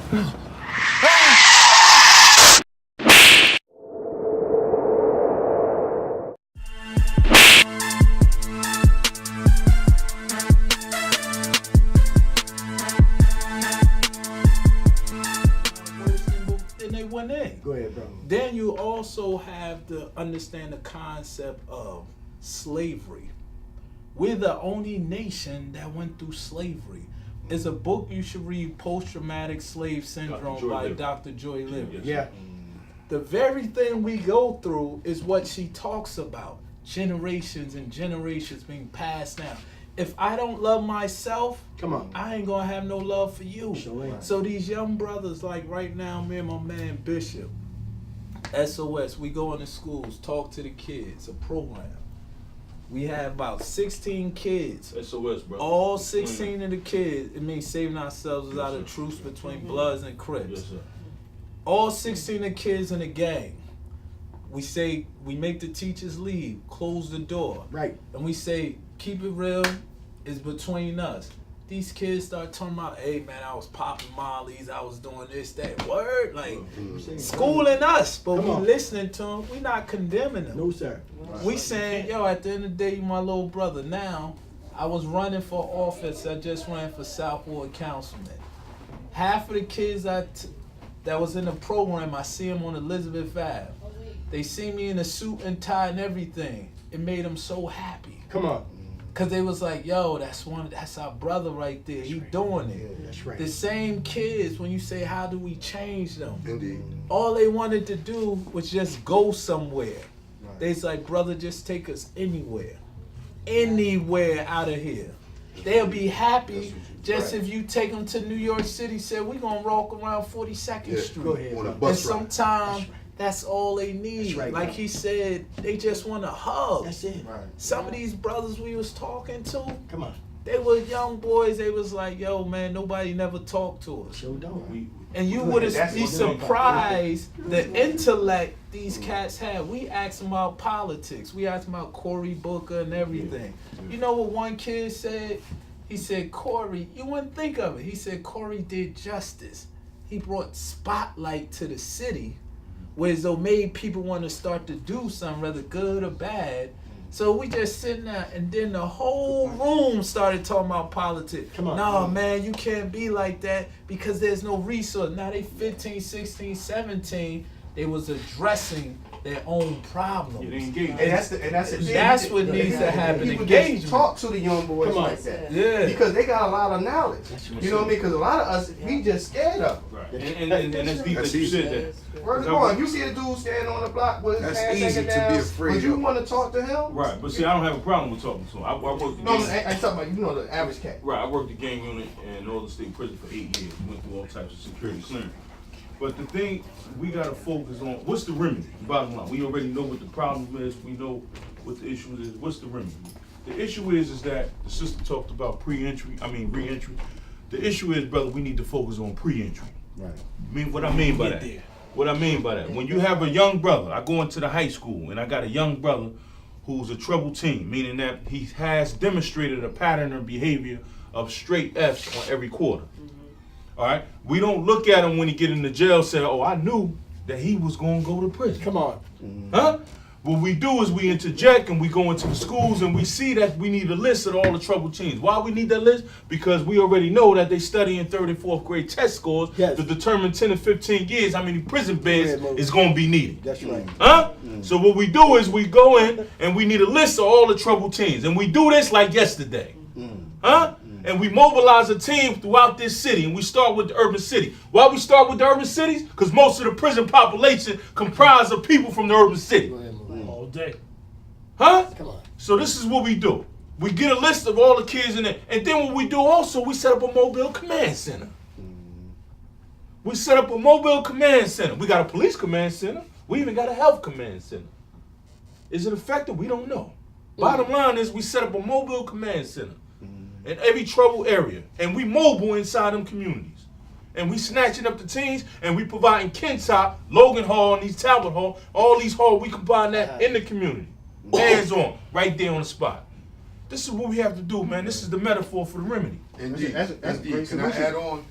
Go ahead, bro. Then you also have to understand the concept of slavery. We're the only nation that went through slavery. It's a book you should read, Post-Traumatic Slave Syndrome by Dr. Joy Livy. Yeah. The very thing we go through is what she talks about. Generations and generations being passed down. If I don't love myself, come on, I ain't gonna have no love for you. Sure. So these young brothers, like right now, me and my man Bishop, SOS, we go into schools, talk to the kids, a program. We have about 16 kids. SOS, bro. All 16 of the kids, it means saving ourselves without a truce between Bloods and Crips. Yes, sir. All 16 of the kids in the gang. We say, we make the teachers leave, close the door. Right. And we say, keep it real, it's between us. These kids start talking about, hey man, I was popping mollies, I was doing this, that. Word, like, schooling us, but we listening to them, we not condemning them. No, sir. We saying, yo, at the end of the day, you my little brother. Now, I was running for office, I just ran for South Ward Councilman. Half of the kids that was in the program, I see them on Elizabeth Ave. They see me in a suit and tie and everything. It made them so happy. Come on. Cause they was like, yo, that's our brother right there. He doing it. Yeah, that's right. The same kids, when you say, how do we change them? Indeed. All they wanted to do was just go somewhere. Right. They's like, brother, just take us anywhere. Anywhere out of here. They'll be happy just if you take them to New York City, say, we're gonna walk around 42nd Street. Go ahead. On a And bus ride. sometimes that's all they need. That's right, like bro. he said, they just want a hug. That's it. Right. Some of these brothers we was talking to, Come on. they were young boys. They was like, yo, man, nobody never talked to us. Sure don't. And you Good. would That's be what's good. surprised the intellect these cats have. We asked them about politics. We asked them about Cory Booker and everything. You know what one kid said? He said, Cory, you wouldn't think of it. He said, Cory did justice. He brought spotlight to the city, whereas though made people want to start to do something, whether good or bad. So we just sitting there, and then the whole room started talking about politics. Come on. No, man, you can't be like that because there's no resource. Now they 15, 16, 17, they was addressing their own problems. And that's the thing. That's what needs to happen. People Engagement. just talk to the young boys Come on. like that. Yeah. Because they got a lot of knowledge. You know what I mean? Because a lot of us, we just scared of them. Right. And that's deep that you said that. Where's it going? If you see a dude standing on the block with his That's hands easy hanging to down, be afraid would you of. want to talk to him? Right, but see, I don't have a problem with talking to him. I worked the No, gang. I'm talking about, you know, the average cat. Right, I worked the gang unit in Northern State Prison for 8 years. Went through all types of security clearance. But the thing we gotta focus on, what's the remedy? Bottom line, we already know what the problem is. We know what the issue is. What's the remedy? The issue is that the sister talked about re-entry. The issue is, brother, we need to focus on pre-entry. Right. What I mean by that? What I mean by that? When you have a young brother, I go into the high school and I got a young brother who's a troubled teen, meaning that he has demonstrated a pattern of behavior of straight F's on every quarter. All right, we don't look at him when he get into jail say, oh, I knew that he was gonna go to prison. Come on. Huh? What we do is we interject and we go into the schools and we see that we need a list of all the troubled teens. Why we need that list? Because we already know that they study in 3rd and 4th grade test scores to determine 10 and 15 years how many prison beds is gonna be needed. That's right. Huh? So what we do is we go in and we need a list of all the troubled teens. And we do this like yesterday. Huh? And we mobilize a team throughout this city, and we start with the urban city. Why we start with the urban cities? Because most of the prison population comprised of people from the urban city. All day. Huh? Come on. So this is what we do. We get a list of all the kids in there, and then what we do also, we set up a mobile command center. We set up a mobile command center. We got a police command center. We even got a health command center. Is it effective? We don't know. Bottom line is we set up a mobile command center in every troubled area, and we mobile inside them communities, and we snatching up the teens, and we providing Kentop, Logan Hall, and these Talbot Hall, all these halls. We combine that in the community, hands on, right there on the spot. This is what we have to do, man. This is the metaphor for the remedy. Indeed. That's Indeed. great Can I solution. add on?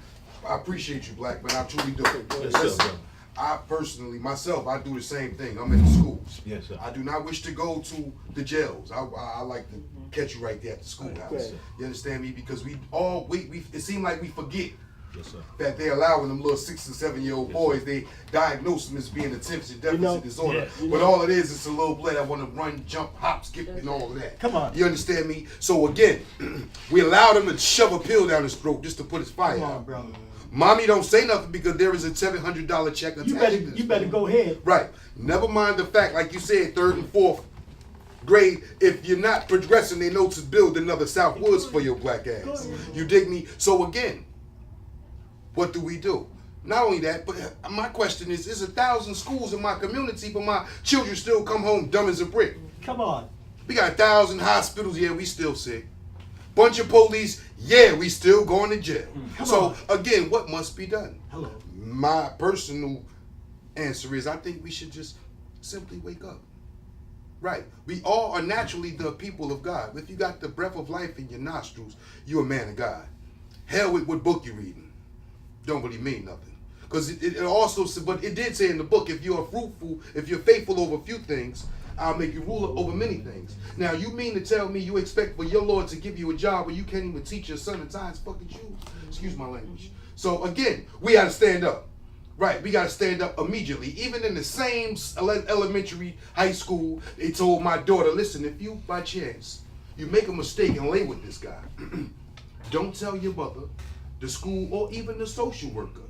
I appreciate you, Black man. I truly do. Yes, sir, Listen, brother. I personally, myself, I do the same thing. I'm in the schools. Yes, sir. I do not wish to go to the jails. I like to catch you right there at the schoolhouse. Right. You understand me? Because we it seems like we forget Yes, sir. that they're allowing them little 6 and 7-year-old Yes, boys, they diagnose them as being attention deficit disorder. yeah, But all it is a little boy that want to run, jump, hop, skip, and all of that. Come on. You understand me? So again, we allow them to shove a pill down his throat just to put his fire Come on, out. brother. Mommy don't say nothing because there is a $700 check attached You better, to this. you better go ahead. Right. Never mind the fact, like you said, 3rd and 4th grade, if you're not progressing, they know to build another South Woods for your black ass. You dig me? So again, what do we do? Not only that, but my question is, there's 1,000 schools in my community, but my children still come home dumb as a brick. Come on. We got 1,000 hospitals, yeah, we still sick. Bunch of police, yeah, we still going to jail. Come So on. again, what must be done? Hello. My personal answer is I think we should just simply wake up. Right. We all are naturally the people of God. If you got the breath of life in your nostrils, you're a man of God. Hell with what book you reading. Don't really mean nothing. Because it also said, but it did say in the book, if you're fruitful, if you're faithful over a few things, I'll make you ruler over many things. Now, you mean to tell me you expect for your Lord to give you a job where you can't even teach your son to tie his fucking shoes? Excuse my language. So again, we got to stand up. Right, we got to stand up immediately. Even in the same elementary, high school, they told my daughter, listen, if you, by chance, you make a mistake and lay with this guy, don't tell your mother, the school, or even the social worker.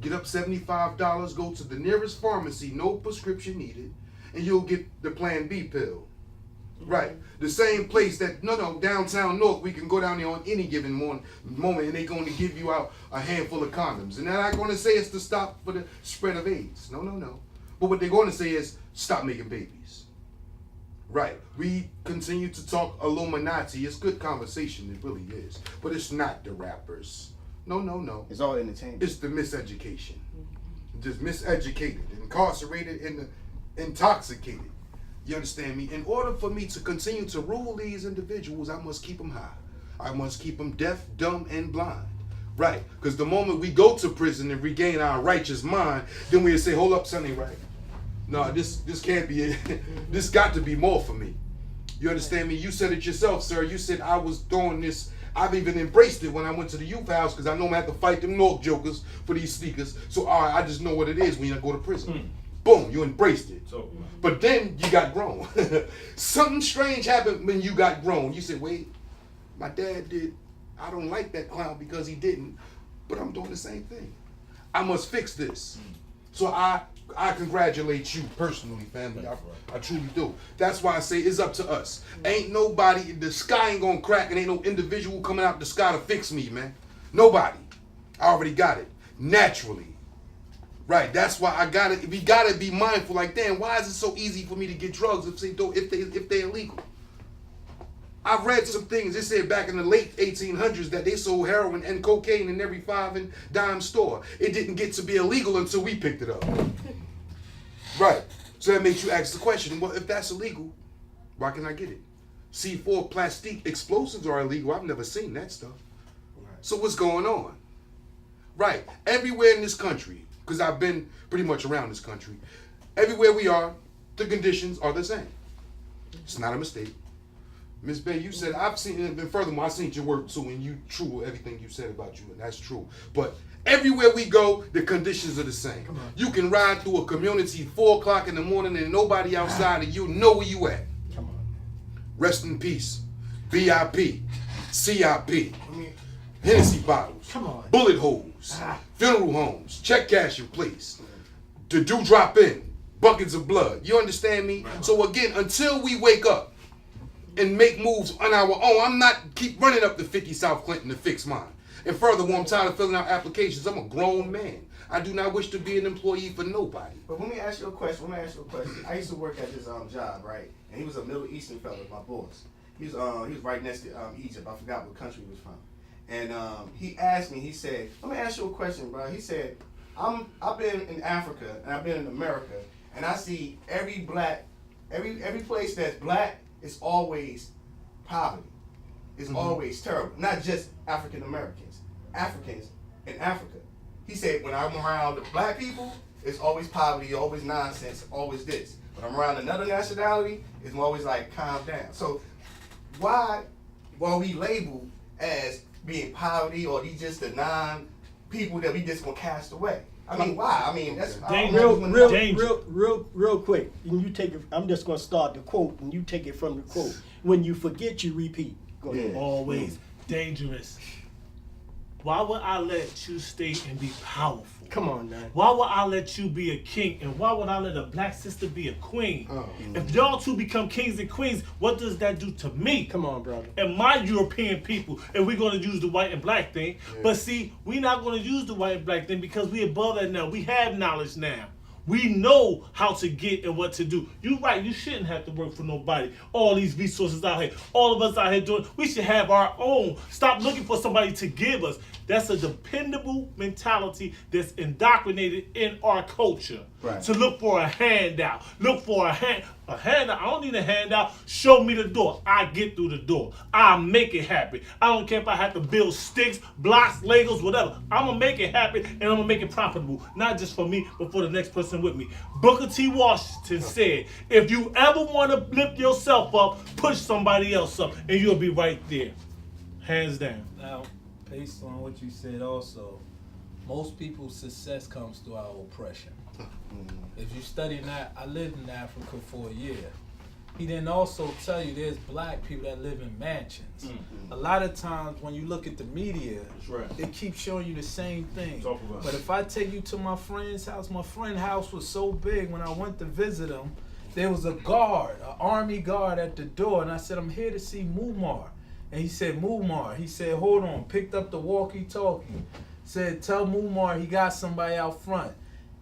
Get up $75, go to the nearest pharmacy, no prescription needed, and you'll get the Plan B pill. Right. The same place that, downtown North, we can go down there on any given moment and they're going to give you out a handful of condoms. And they're not going to say it's to stop for the spread of AIDS. No. But what they're going to say is stop making babies. Right. We continue to talk Illuminati. It's good conversation. It really is. But it's not the rappers. No. It's all entertainment. It's the miseducation. Just miseducated, incarcerated, and intoxicated. You understand me? In order for me to continue to rule these individuals, I must keep them high. I must keep them deaf, dumb, and blind. Right. Because the moment we go to prison and regain our righteous mind, then we'll say, hold up, Sonny, right? No, this can't be it. This got to be more for me. You understand me? You said it yourself, sir. You said I was doing this. I've even embraced it when I went to the youth house because I know I'm going to have to fight them North jokers for these sneakers. So all right, I just know what it is when you go to prison. Boom, you embraced it. So, But then you got grown. Something strange happened when you got grown. You said, wait, my dad did. I don't like that clown because he didn't, but I'm doing the same thing. I must fix this. So I congratulate you personally, family. I truly do. That's why I say it's up to us. Ain't nobody, the sky ain't gonna crack and ain't no individual coming out the sky to fix me, man. Nobody. I already got it. Naturally. Right, that's why we gotta be mindful. Like, damn, why is it so easy for me to get drugs if they're illegal? I've read some things. They said back in the late 1800s that they sold heroin and cocaine in every 5 and dime store. It didn't get to be illegal until we picked it up. Right. So that makes you ask the question, well, if that's illegal, why can I get it? C4 plastic explosives are illegal. I've never seen that stuff. So what's going on? Right. Everywhere in this country, because I've been pretty much around this country, everywhere we are, the conditions are the same. It's not a mistake. Miss Bay, you said, I've seen it, and furthermore, I've seen your work too, and you true everything you said about you, and that's true. But everywhere we go, the conditions are the same. You can ride through a community 4 o'clock in the morning and nobody outside, and you know where you at. Come on. Rest in peace. BIP, CIP, Hennessy bottles, Come on. bullet holes, funeral homes, check cashing place, the dew drop in, buckets of blood. You understand me? So again, until we wake up and make moves on our own, I'm not keep running up to 50 South Clinton to fix mine. And furthermore, I'm tired of filling out applications. I'm a grown man. I do not wish to be an employee for nobody. But let me ask you a question. I used to work at this job, right? And he was a Middle Eastern fellow, my boss. He was right next to Egypt. I forgot what country he was from. And he asked me, he said, let me ask you a question, bro. He said, I've been in Africa and I've been in America, and I see every place that's black is always poverty. It's always terrible. Not just African Americans in Africa. He said, when I'm around the black people, it's always poverty, always nonsense, always this. When I'm around another nationality, it's always like calm down. So why are we labeled as being poverty, or these just the non-people that we just gonna cast away? I mean, why? I mean, that's real quick. And you take it. I'm just gonna start the quote, and you take it from the quote. When you forget, you repeat. Go ahead. Always dangerous. Why would I let you stay and be powerful? Come on, man. Why would I let you be a king? And why would I let a black sister be a queen? If y'all two become kings and queens, what does that do to me? Come on, brother. And my European people, and we're going to use the white and black thing. Yeah. But see, we're not going to use the white and black thing because we above that now. We have knowledge now. We know how to get and what to do. You're right, you shouldn't have to work for nobody. All these resources out here, all of us out here doing, we should have our own. Stop looking for somebody to give us. That's a dependable mentality that's indoctrinated in our culture. Right. To look for a handout. Look for a handout. I don't need a handout. Show me the door. I get through the door. I make it happen. I don't care if I have to build sticks, blocks, Legos, whatever. I'm going to make it happen, and I'm going to make it profitable. Not just for me, but for the next person with me. Booker T. Washington said, if you ever want to lift yourself up, push somebody else up, and you'll be right there. Hands down. Now, based on what you said also, most people's success comes through our oppression. If you study that, I lived in Africa for a year. He didn't also tell you there's black people that live in mansions. A lot of times when you look at the media, they keep showing you the same thing. But if I take you to my friend's house was so big when I went to visit him, there was a guard, an army guard at the door, and I said, I'm here to see Mumar. And he said, Mumar. He said, hold on, picked up the walkie-talkie. Said, tell Mumar he got somebody out front.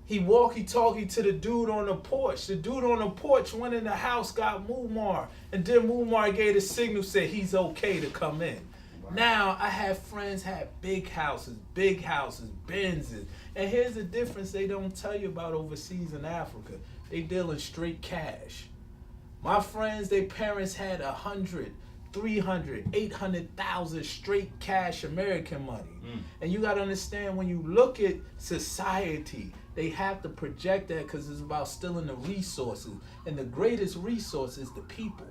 He walkie-talkie to the dude on the porch. The dude on the porch went in the house, got Mumar. And then Mumar gave the signal, said he's okay to come in. Wow. Now, I have friends have big houses, Benzes. And here's the difference they don't tell you about overseas in Africa. They deal in straight cash. My friends, their parents had 100, 300, 800,000 straight cash American money. And you got to understand, when you look at society, they have to project that because it's about stealing the resources. And the greatest resource is the people.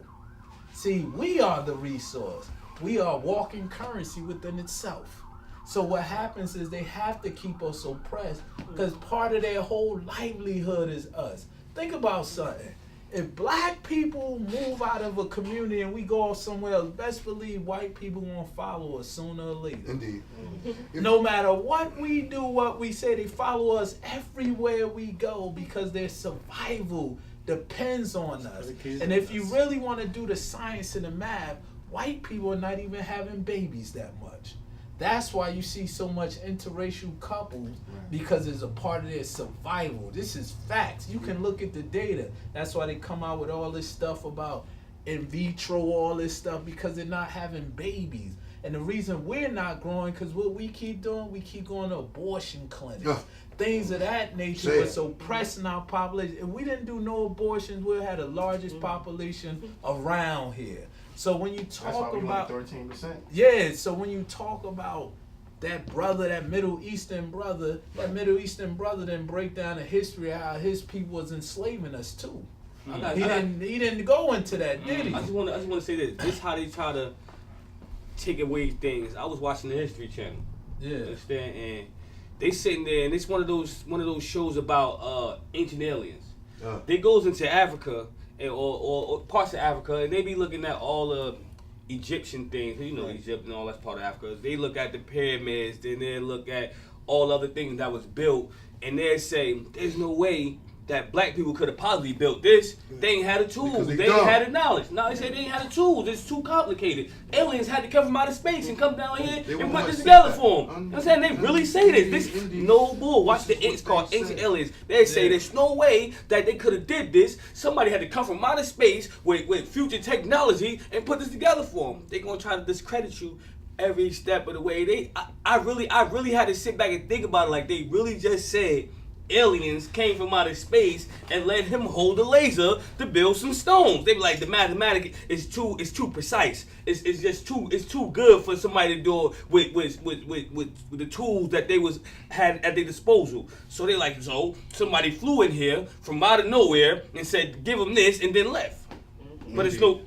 See, we are the resource. We are walking currency within itself. So what happens is they have to keep us oppressed because part of their whole livelihood is us. Think about something. If black people move out of a community and we go off somewhere else, best believe white people won't follow us sooner or later. Indeed. No matter what we do, what we say, they follow us everywhere we go because their survival depends on us. And if you really want to do the science and the math, white people are not even having babies that much. That's why you see so much interracial couples, because it's a part of their survival. This is facts. You can look at the data. That's why they come out with all this stuff about in vitro, all this stuff, because they're not having babies. And the reason we're not growing, because what we keep doing, we keep going to abortion clinics. Things of that nature, but suppressing our population. If we didn't do no abortions, we'll have the largest population around here. So when you talk about 13%, yeah. So when you talk about that brother, that Middle Eastern brother didn't break down the history of how his people was enslaving us too. He didn't go into that, did he? I just want to say this. This is how they try to take away things. I was watching the History Channel. Yeah. Understand? And they sitting there, and it's one of those shows about ancient aliens. They goes into Africa. Or parts of Africa, and they be looking at all the Egyptian things. You know, Egypt and all that's part of Africa. They look at the pyramids, then they look at all other things that was built, and they say, there's no way that black people could have possibly built this. They ain't had the tools. They ain't had the knowledge. No, they said they ain't had the tools. It's too complicated. Aliens had to come from outer space and come down here and put this together for them. You know what I'm saying? They really say this. This no bull. Watch the It's called Ancient Aliens. They say there's no way that they could have did this. Somebody had to come from outer space with future technology and put this together for them. They're gonna try to discredit you every step of the way. I really had to sit back and think about it. Like, they really just said aliens came from outer space and let him hold a laser to build some stones. They be like, the mathematics is too precise. It's just too good for somebody to do it with the tools that they had at their disposal. So they like, so somebody flew in here from out of nowhere and said, give them this, and then left. But it's no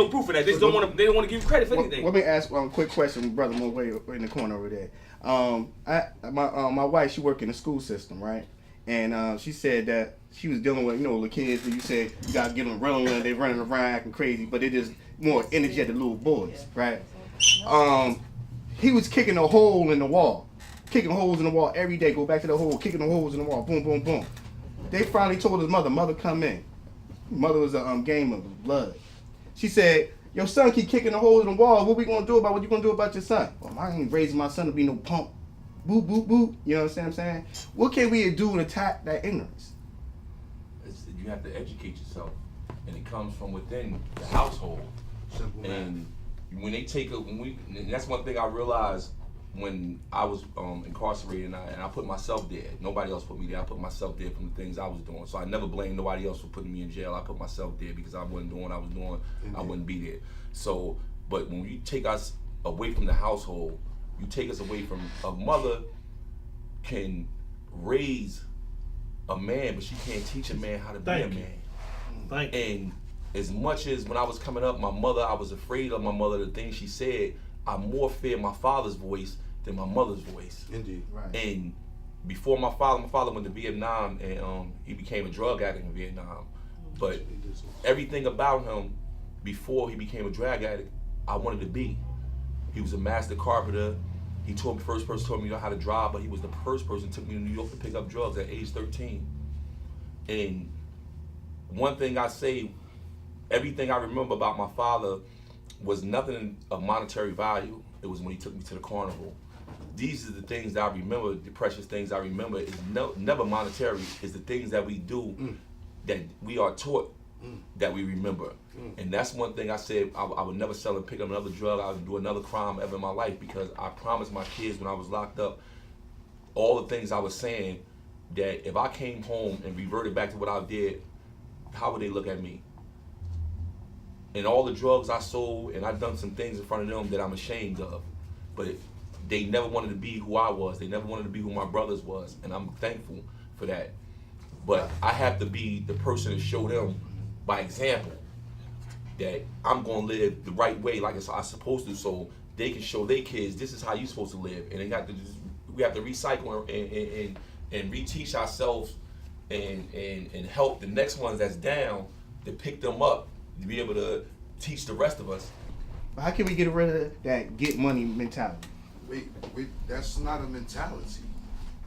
proof of that. They don't want to give you credit for anything. Let me ask one quick question, brother. Way in the corner over there. My wife, she worked in the school system, right? And she said that she was dealing with the kids. That you said you gotta get them running, they running around acting crazy, but it is more energy at the little boys, right? He was kicking a hole in the wall, kicking holes in the wall every day. Go back to the hole, kicking the holes in the wall, boom, boom, boom. They finally told his mother, come in. Mother was a game of blood. She said, your son keep kicking the holes in the wall. What we gonna do about what you gonna do about your son? Well, I ain't raising my son to be no punk. Boop, boop, boop. You know what I'm saying? What can we do to attack that ignorance? You have to educate yourself, and it comes from within the household. Simple man. And when they take and that's one thing I realized when I was incarcerated, and I put myself there. Nobody else put me there. I put myself there from the things I was doing. So I never blamed nobody else for putting me in jail. I put myself there because I wasn't doing what I was doing. I wouldn't be there. So, but when you take us away from the household, you take us away from a mother can raise a man, but she can't teach a man how to be a man. Thank you. And as much as when I was coming up, my mother, I was afraid of my mother, the things she said. I more feared my father's voice than my mother's voice. Indeed. Right. And before my father went to Vietnam, and he became a drug addict in Vietnam. But everything about him before he became a drug addict, I wanted to be. He was a master carpenter. He first person taught me how to drive, but he was the first person who took me to New York to pick up drugs at age 13. And one thing I say, everything I remember about my father was nothing of monetary value. It was when he took me to the carnival. These are the things that I remember, the precious things I remember is never monetary. It's the things that we do that we are taught that we remember. And that's one thing I said, I would never sell and pick up another drug. I would do another crime ever in my life, because I promised my kids when I was locked up all the things I was saying, that if I came home and reverted back to what I did, how would they look at me? And all the drugs I sold, and I've done some things in front of them that I'm ashamed of, but they never wanted to be who I was. They never wanted to be who my brothers was, and I'm thankful for that. But I have to be the person to show them by example that I'm gonna live the right way, like I'm supposed to, so they can show their kids this is how you're supposed to live. And we have to recycle and reteach ourselves and help the next ones that's down to pick them up, to be able to teach the rest of us. But how can we get rid of that get money mentality? Wait, that's not a mentality.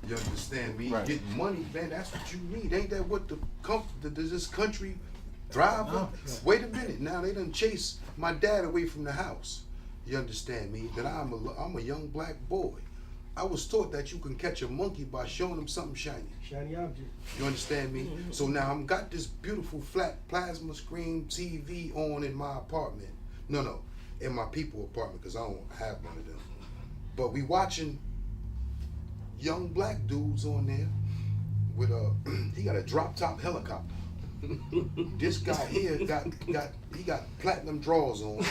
You understand me? Right. Get money, man, that's what you need. Ain't that what this country thrive on? Wait a minute, now they done chase my dad away from the house. You understand me? That I'm a young black boy. I was taught that you can catch a monkey by showing him something shiny. Shiny object. You understand me? So now I'm got this beautiful flat plasma screen TV on in my apartment. No, in my people apartment, because I don't have one of them. But we watching young black dudes on there with he got a drop top helicopter. This guy here got platinum drawers on.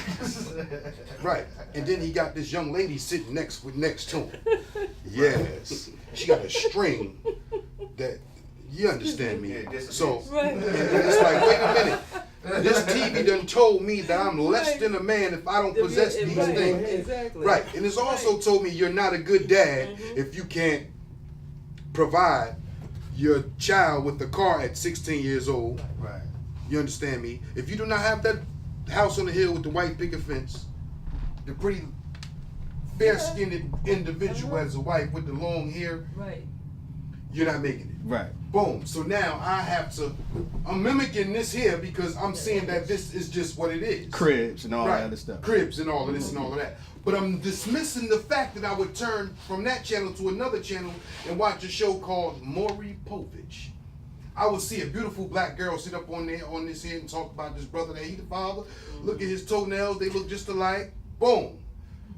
Right. And then he got this young lady sitting next to him. Yes. She got a string that, you understand me. So and it's like, wait a minute. This TV done told me that I'm less than a man if I don't possess these things. Exactly. Right. And it's also told me you're not a good dad if you can't provide your child with the car at 16 years old. Right. You understand me? If you do not have that house on the hill with the white picket fence, the pretty fair-skinned individual as a wife with the long hair, Right. you're not making it. Right. Boom. So now I'm mimicking this here because I'm seeing that this is just what it is. Cribs and all Right. that other stuff. Cribs and all of this and all of that. But I'm dismissing the fact that I would turn from that channel to another channel and watch a show called Maury Povich. I would see a beautiful black girl sit up on this head and talk about this brother that he the father. Look at his toenails, they look just alike. Boom.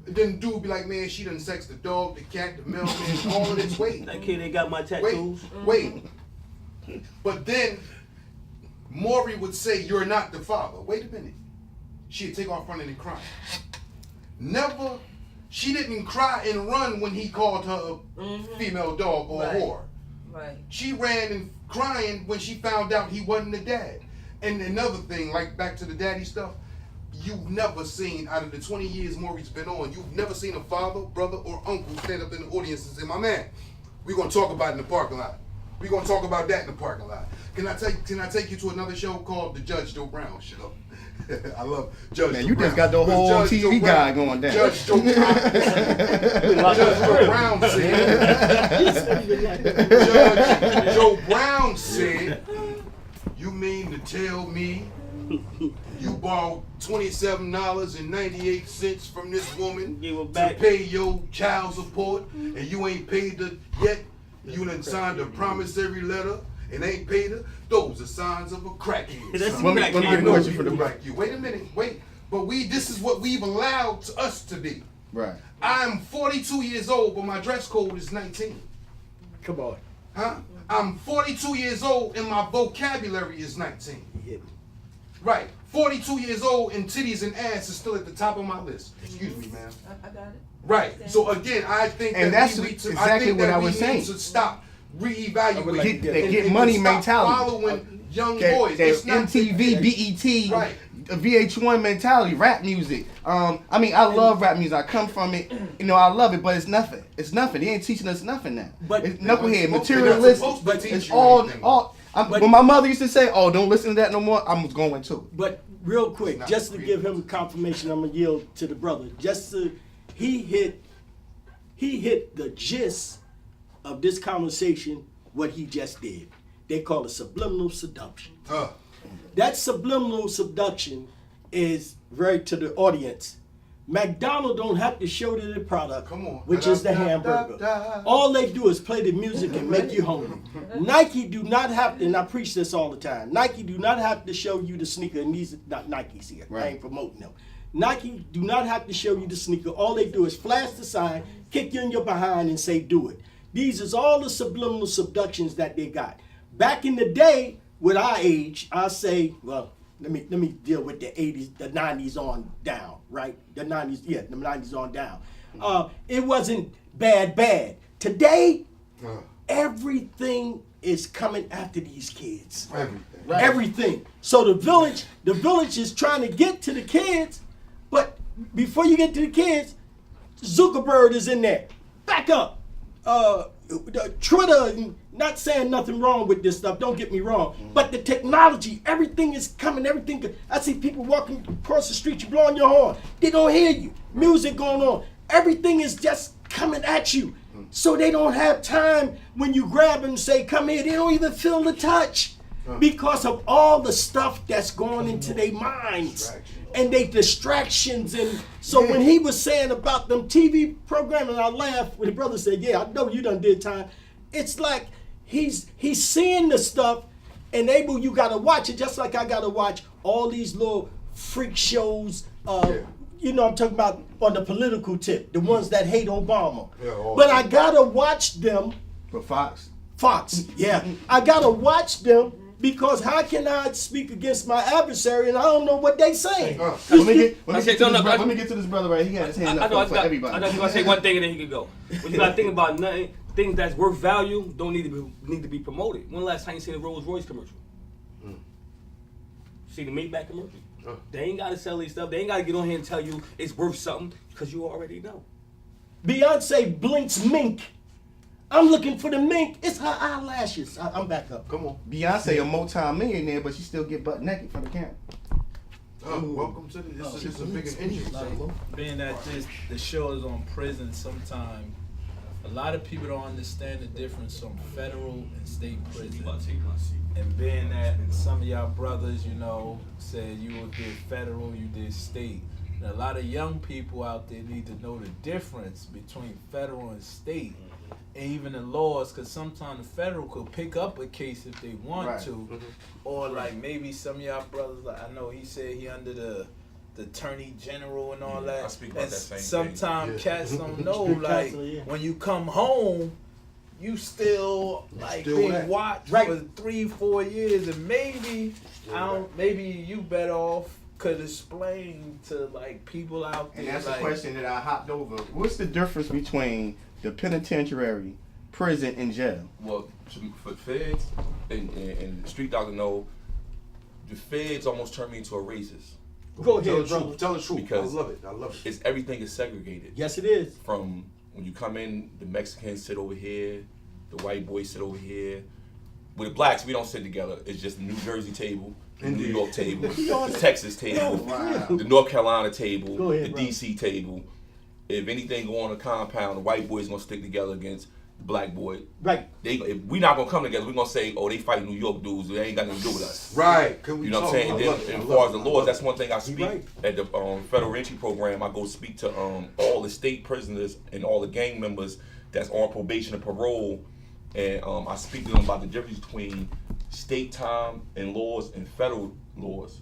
Then dude be like, man, she done sexed the dog, the cat, the mailman, all of this. Wait. That kid ain't got my tattoos. Wait. But then Maury would say, you're not the father. Wait a minute. She'd take off running and crying. Never, she didn't cry and run when he called her a female dog or a whore. Right. She ran and crying when she found out he wasn't the dad. And another thing, like back to the daddy stuff, you've never seen, out of the 20 years Maury's been on, you've never seen a father, brother, or uncle stand up in the audience and say, my man, we're going to talk about it in the parking lot. We're going to talk about that in the parking lot. Can I take you to another show called The Judge Joe Brown Show? I love Judge Man, Joe you Brown. just got the whole Judge TV Joe guy Brown, going down. Judge Joe Brown said, Judge Joe Brown said, you mean to tell me you borrowed $27.98 from this woman to pay your child support and you ain't paid her yet? You done signed a promissory letter and ain't paid her? Those are signs of a crackhead. Let me get a question for the like you. Wait a minute, wait. But this is what we've allowed us to be. Right. I'm 42 years old, but my dress code is 19. Come on. Huh? I'm 42 years old and my vocabulary is 19. Right. 42 years old and titties and ass is still at the top of my list. Excuse me, ma'am. I got it. Right. So again, I think And that that's we need to, exactly I think what that I we was saying. need to stop reevaluating. They get and money stop mentality. Following young That boys. It's not MTV, BET, Right. VH1 mentality, rap music. I mean, I love rap music. I come from it. You know, I love it, but it's nothing. It's nothing. They ain't teaching us nothing now. But- It's knucklehead, They're materialistic. supposed to teach It's you all. anything. When my mother used to say, "Oh, don't listen to that no more," I was going to. But real quick, Not just to really. give him confirmation, I'm gonna yield to the brother. He hit the gist of this conversation. What he just did, they call it subliminal seduction. That subliminal seduction is very to the audience. McDonald's don't have to show you the product, Come on. which is the hamburger. All they do is play the music and make you hungry. Nike do not have to, and I preach this all the time, Nike do not have to show you the sneaker, and these are not Nikes here. I ain't promoting them. Nike do not have to show you the sneaker. All they do is flash the sign, kick you in your behind, and say, do it. These is all the subliminal seductions that they got. Back in the day, with our age, I say, well, let me deal with the 80s, the 90s on down, right? The 90s on down. It wasn't bad. Today, everything is coming after these kids. Everything. So the village is trying to get to the kids, but before you get to the kids, Zuckerberg is in there. Back up. Twitter, not saying nothing wrong with this stuff, don't get me wrong, but the technology, everything is coming, I see people walking across the street, you blowing your horn, they don't hear you, music going on, everything is just coming at you, so they don't have time when you grab them and say, come here, they don't even feel the touch, because of all the stuff that's going into their minds. And they distractions, and so when he was saying about them TV programming, I laughed when the brother said, "Yeah, I know you done did time." It's like he's seeing the stuff, and Abel, you gotta watch it, just like I gotta watch all these little freak shows. You know, I'm talking about on the political tip, the ones that hate Obama. But I gotta watch them. For Fox. Yeah, I gotta watch them. Because how can I speak against my adversary and I don't know what they saying? Let me get to this brother right here. He got his hand up for everybody. I know you gotta say one thing and then he can go. But you gotta think about nothing. Things that's worth value don't need to be promoted. When the last time you seen a Rolls Royce commercial? See the Maybach commercial? They ain't gotta sell these stuff. They ain't gotta get on here and tell you it's worth something because you already know. Beyonce blinks mink. I'm looking for the mink. It's her eyelashes. I'm back up. Come on. Beyonce a multi-millionaire, but she still get butt naked for the camera. Welcome to this is a big interview. Being that the show is on prison, sometime a lot of people don't understand the difference from federal and state prison. And being that some of y'all brothers, you know, said you did federal, you did state. And a lot of young people out there need to know the difference between federal and state. And even the laws, because sometimes the federal could pick up a case if they want to, or like maybe some of y'all brothers, like I know he said he under the the attorney general and all that. I speak about and that same sometimes thing. cats don't know, like, Counsel, yeah. when you come home, you still like Still being that. watched Right. for 3-4 years, and maybe maybe you better off could explain to like people out there. And that's like, a question that I hopped over. What's the difference between the penitentiary, prison, and jail? Well, for feds and the street doctor know, the feds almost turned me into a racist. Go Tell ahead, the brother. truth. Tell the truth. Because I love it. I love it. It's everything is segregated. Yes, it is. From when you come in, the Mexicans sit over here, the white boys sit over here. With the blacks, we don't sit together. It's just the New Jersey table, the New York table, the Texas table, the North Carolina table, Go ahead, the brother. DC table. If anything go on the compound, the white boys gonna stick together against the black boy. Right. If we not gonna come together, we gonna say, oh, they fight New York dudes. They ain't got nothing to do with us. Right. Can we You know what I'm talk? saying? And I then, love it. I as love far as it. the I laws, love that's it. one thing I speak right. at the federal entry program. I go speak to all the state prisoners and all the gang members that's on probation and parole, and I speak to them about the difference between state time and laws and federal laws.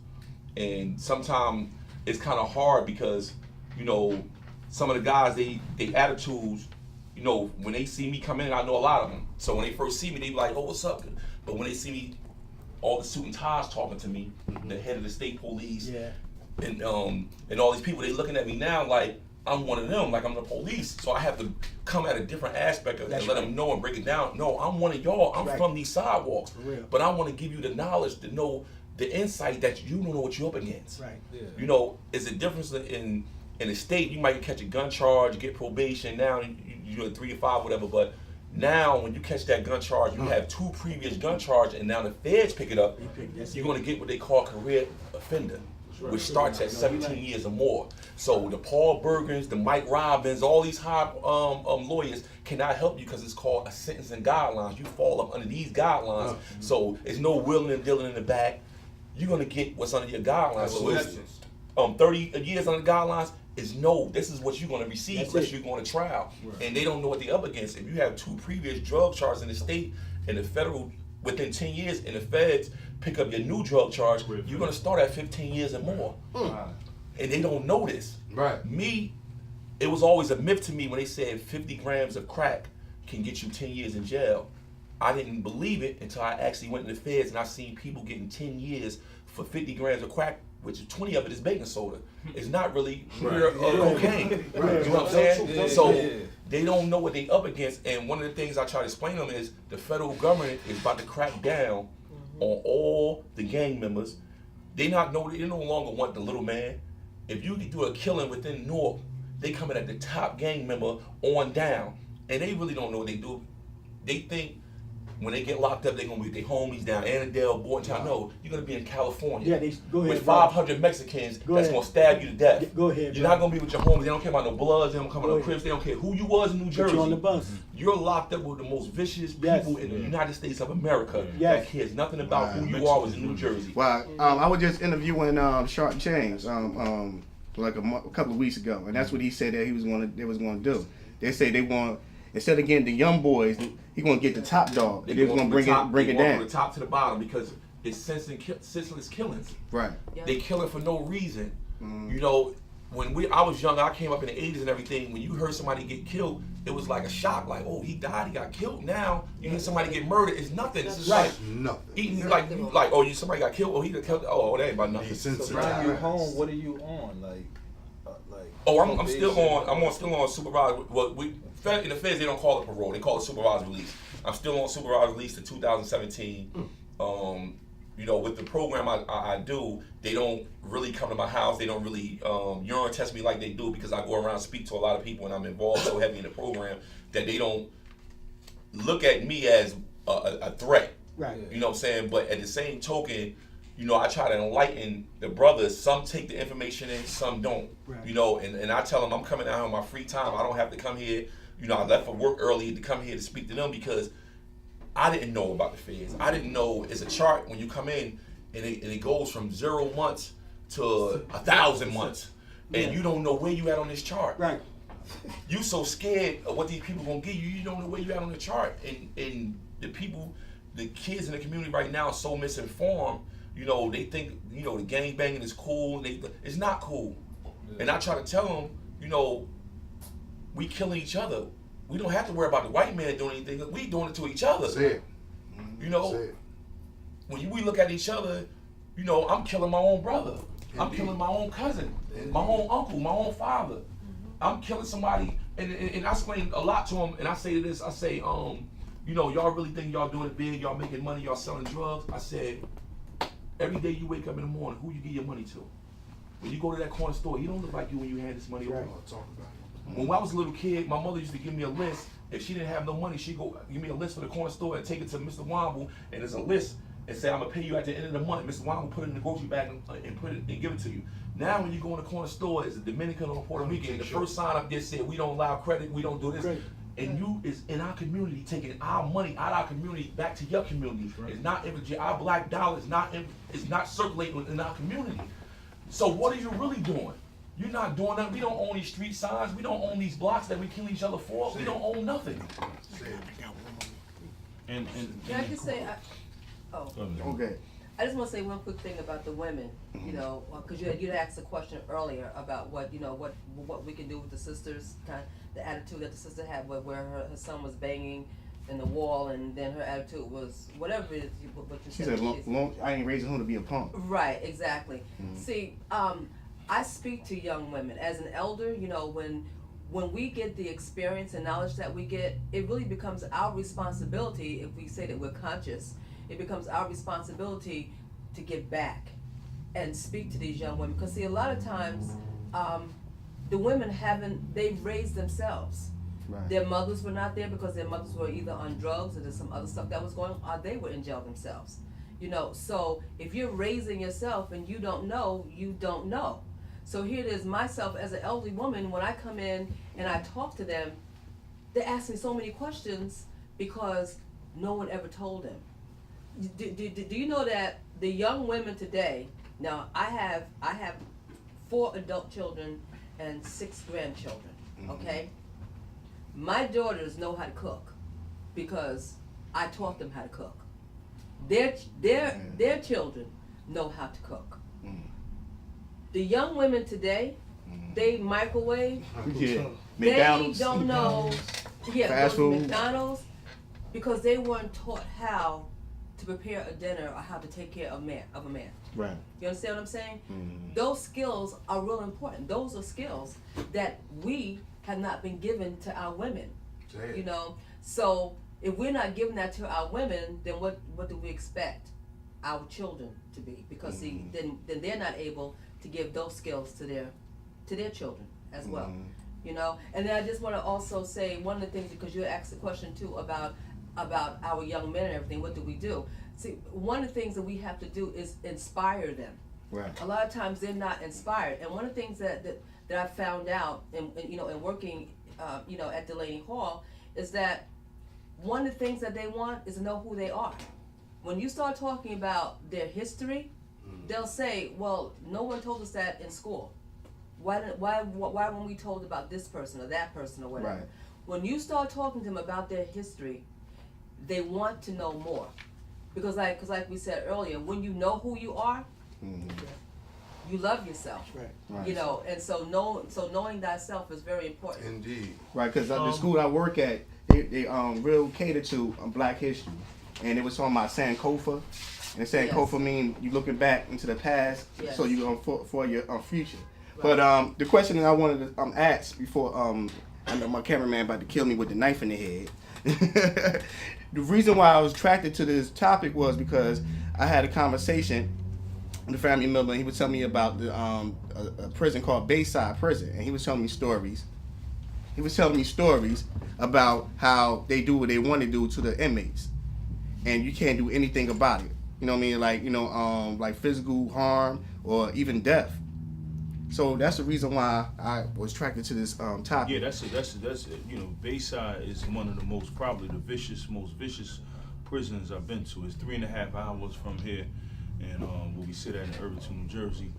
And sometimes it's kind of hard because, you know, some of the guys, they attitudes, you know, when they see me come in, I know a lot of them. So when they first see me, they be like, oh, what's up? But when they see me, all the suit and ties talking to me, the head of the state police, Yeah. and all these people, they looking at me now like I'm one of them, like I'm the police. So I have to come at a different aspect of it and let them know and break it down. No, I'm one of y'all. I'm Right. from these sidewalks. For real. But I want to give you the knowledge to know the insight that you don't know what you're up against. Right. You know, it's a difference in the state. You might catch a gun charge, get probation. Now you're 3 to 5, whatever. But now when you catch that gun charge, you have 2 previous gun charges, and now the feds pick it up. You're going to get what they call career offender, which starts at 17 years or more. So the Paul Bergens, the Mike Robbins, all these high lawyers cannot help you because it's called a sentencing guidelines. You fall up under these guidelines. So it's no willing and dealing in the back. You're going to get what's under your guidelines. So it's 30 years under the guidelines is no, this is what you're going to receive unless you're going to trial. And they don't know what they're up against. If you have 2 previous drug charges in the state and the federal within 10 years and the feds pick up your new drug charge, you're going to start at 15 years and more. And they don't know this. Right. Me, it was always a myth to me when they said 50 grams of crack can get you 10 years in jail. I didn't believe it until I actually went in the feds and I seen people getting 10 years for 50 grams of crack, which 20 of it is baking soda. It's not really pure cocaine. You know what I'm saying? So they don't know what they up against. And one of the things I try to explain to them is the federal government is about to crack down on all the gang members. They no longer want the little man. If you do a killing within Newark, they coming at the top gang member on down. And they really don't know what they do. They think when they get locked up, they're going to be with their homies down Annandale, Bordentown. No, you're going to be in California Go ahead, with bro. 500 Mexicans that's ahead. going to stab you to death. Go ahead, You're bro. not going to be with your homies. They don't care about no bloods. They don't care about Go no ahead. Crips. They don't care who you was in New Jersey. Put you on the bus. You're locked up with the most vicious people in the United States of America Yes. that cares nothing about who you are was in New Jersey. Well, I was just interviewing Sharp James like a couple of weeks ago, and that's what he said that they was going to do. They say they want, instead of getting the young boys, he going to get the top dog. They was going to bring it down From the top to the bottom because it's senseless killings. Right. They kill it for no reason. You know, when I was young, I came up in the 80s and everything. When you heard somebody get killed, it was like a shock. Like, oh, he died, he got killed. Now you hear somebody get murdered, it's nothing. It's just like Nothing. eating oh, somebody got killed. Oh, he got killed. Oh, that ain't about nothing. So when you home, what are you on? Like Oh, I'm still on supervised. Well, in the feds they don't call it parole. They call it supervised release. I'm still on supervised release to 2017. You know, with the program I do, they don't really come to my house. They don't really urine test me like they do because I go around and speak to a lot of people and I'm involved so heavy in the program that they don't look at me as a threat. Right. You know what I'm saying? But at the same token, you know, I try to enlighten the brothers. Some take the information in, some don't. Right. You know, and I tell them I'm coming out on my free time. I don't have to come here. You know, I left for work early to come here to speak to them because I didn't know about the feds. I didn't know it's a chart when you come in and it goes from 0 months to 1,000 months. And you don't know where you at on this chart. Right. You so scared of what these people gonna give you, you don't know where you at on the chart. And the people, the kids in the community right now are so misinformed You know, they think, you know, the gang banging is cool. It's not cool. And I try to tell them, you know, we killing each other. We don't have to worry about the white man doing anything. We doing it to each other. Say it. You know, when we look at each other, you know, I'm killing my own brother. I'm killing my own cousin, my own uncle, my own father. I'm killing somebody, and I explain a lot to them, and I say this, I say, you know, y'all really think y'all doing it big, y'all making money, y'all selling drugs. I said, every day you wake up in the morning, who you give your money to? When you go to that corner store, he don't look like you when you hand this money over. When I was a little kid, my mother used to give me a list. If she didn't have no money, she'd go give me a list for the corner store and take it to Mr. Womble, and there's a list and say, I'm gonna pay you at the end of the month. Mr. Womble put it in the grocery bag and put it and give it to you. Now when you go in the corner store, it's a Dominican or Puerto Rican, the first sign up there said, we don't allow credit, we don't do this. And you is in our community taking our money out of our community back to your community. It's not our black dollar is not circulating in our community. So what are you really doing? You're not doing that. We don't own these street signs. We don't own these blocks that we kill each other for. We don't own nothing. And Can I just say, Okay. I just want to say one quick thing about the women, you know, because you had asked a question earlier about what we can do with the sisters, kind of the attitude that the sister had where her son was banging in the wall, and then her attitude was whatever it is. What you She said, said, I ain't raising him to be a punk. Right, exactly. See, I speak to young women as an elder. You know, when we get the experience and knowledge that we get, it really becomes our responsibility. If we say that we're conscious, it becomes our responsibility to get back and speak to these young women. Because see, a lot of times, the women they've raised themselves. Right. Their mothers were not there because their mothers were either on drugs or there's some other stuff that was going on, or they were in jail themselves. You know, so if you're raising yourself and you don't know, you don't know. So here it is, myself as an elderly woman, when I come in and I talk to them, they ask me so many questions because no one ever told them. Do you know that the young women today, now I have 4 adult children and 6 grandchildren, okay? My daughters know how to cook because I taught them how to cook. Their children know how to cook. The young women today, they microwave. Yeah. They McDonald's. don't know. Yeah, Fast go to food. McDonald's because they weren't taught how to prepare a dinner or how to take care of a man. Right. You understand what I'm saying? Those skills are real important. Those are skills that we have not been given to our women. You know, so if we're not giving that to our women, then what do we expect our children to be? Because see, then they're not able to give those skills to their children as well. You know, and then I just want to also say one of the things, because you asked the question too about our young men and everything. What do we do? See, one of the things that we have to do is inspire them. Right. A lot of times they're not inspired, and one of the things that I found out in working at Delaney Hall is that one of the things that they want is to know who they are. When you start talking about their history, they'll say, well, no one told us that in school. Why weren't we told about this person or that person or whatever? Right. When you start talking to them about their history, they want to know more. Because like we said earlier, when you know who you are, you love yourself. Right. You know, and so knowing thyself is very important. Indeed. Right, because the school I work at, they real cater to Black history, and it was talking about Sankofa, and Sankofa mean you looking back into the past, so you for your future. Right. But the question that I wanted to ask before I know my cameraman about to kill me with the knife in the head. The reason why I was attracted to this topic was because I had a conversation with a family member, and he was telling me about the a prison called Bayside Prison, and he was telling me stories. He was telling me stories about how they do what they want to do to the inmates, and you can't do anything about it. You know what I mean? Like physical harm or even death. So that's the reason why I was attracted to this topic. Yeah, that's Bayside is one of the most vicious prisons I've been to. It's 3.5 hours from here, and where we sit at in Irvington, New Jersey,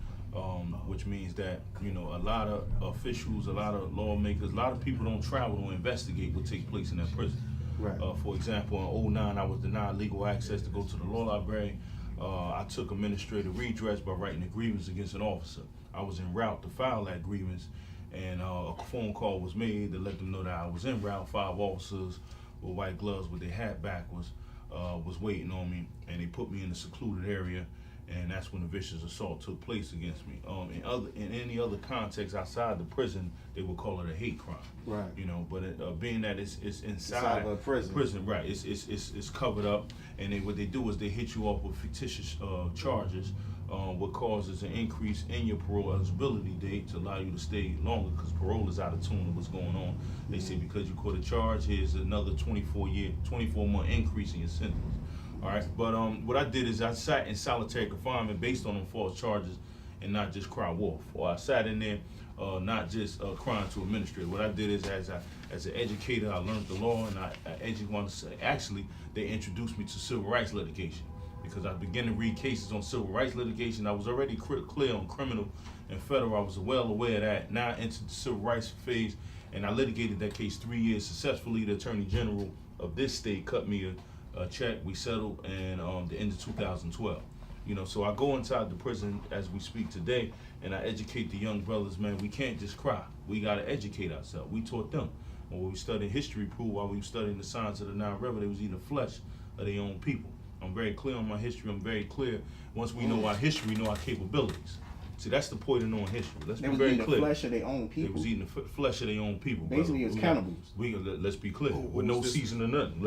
which means that a lot of officials, a lot of lawmakers, a lot of people don't travel to investigate what takes place in that prison. Right. For example, in 2009, I was denied legal access to go to the law library. I took administrative redress by writing a grievance against an officer. I was en route to file that grievance, and a phone call was made to let them know that I was en route. 5 officers with white gloves with their hat backwards was waiting on me, and they put me in a secluded area, and that's when the vicious assault took place against me. In any other context outside the prison, they would call it a hate crime. Right. You know, but being that it's Inside inside of a prison. right? It's covered up, and what they do is they hit you off with fictitious charges, what causes an increase in your parole eligibility date to allow you to stay longer, because parole is out of tune with what's going on. They say because you caught a charge, here's another 24-month increase in your sentence. All right, but what I did is I sat in solitary confinement based on them false charges, and not just cry wolf. Or I sat in there, not just crying to administrator. What I did is, as an educator, I learned the law, and actually they introduced me to civil rights litigation, because I began to read cases on civil rights litigation. I was already clear on criminal and federal. I was well aware of that. Now I entered the civil rights phase, and I litigated that case 3 years successfully. The Attorney General of this state cut me a check. We settled, and the end of 2012. You know, so I go inside the prison as we speak today, and I educate the young brothers, man, we can't just cry. We gotta educate ourselves. We taught them. When we studied history, proved while we were studying the science of the Nile River, they was eating flesh of their own people. I'm very clear on my history. I'm very clear. Once we know our history, we know our capabilities. See, that's the point of knowing history. Let's be very clear. They was eating the flesh of their own people. They was eating the flesh of their own people. Basically, it was cannibals. Let's be clear. With no season or nothing.